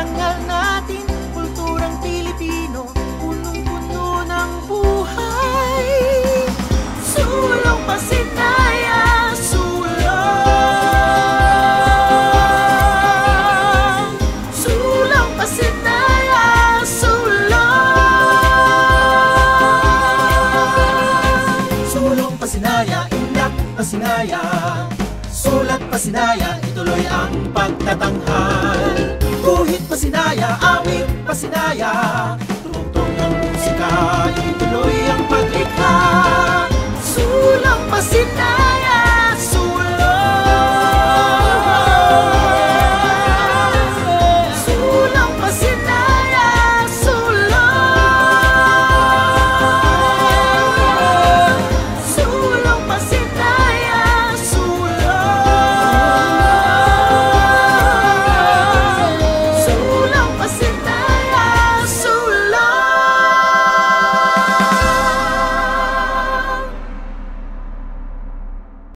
parangal natin, kulturang Pilipino, punong-puno ng buhay. Sulong Pasinaya, sulong. Sulong Pasinaya, sulong. Sulong Pasinaya, iyak Pasinaya, sulat Pasinaya, ituloy ang pagtatanghal. Guhit Pasinaya,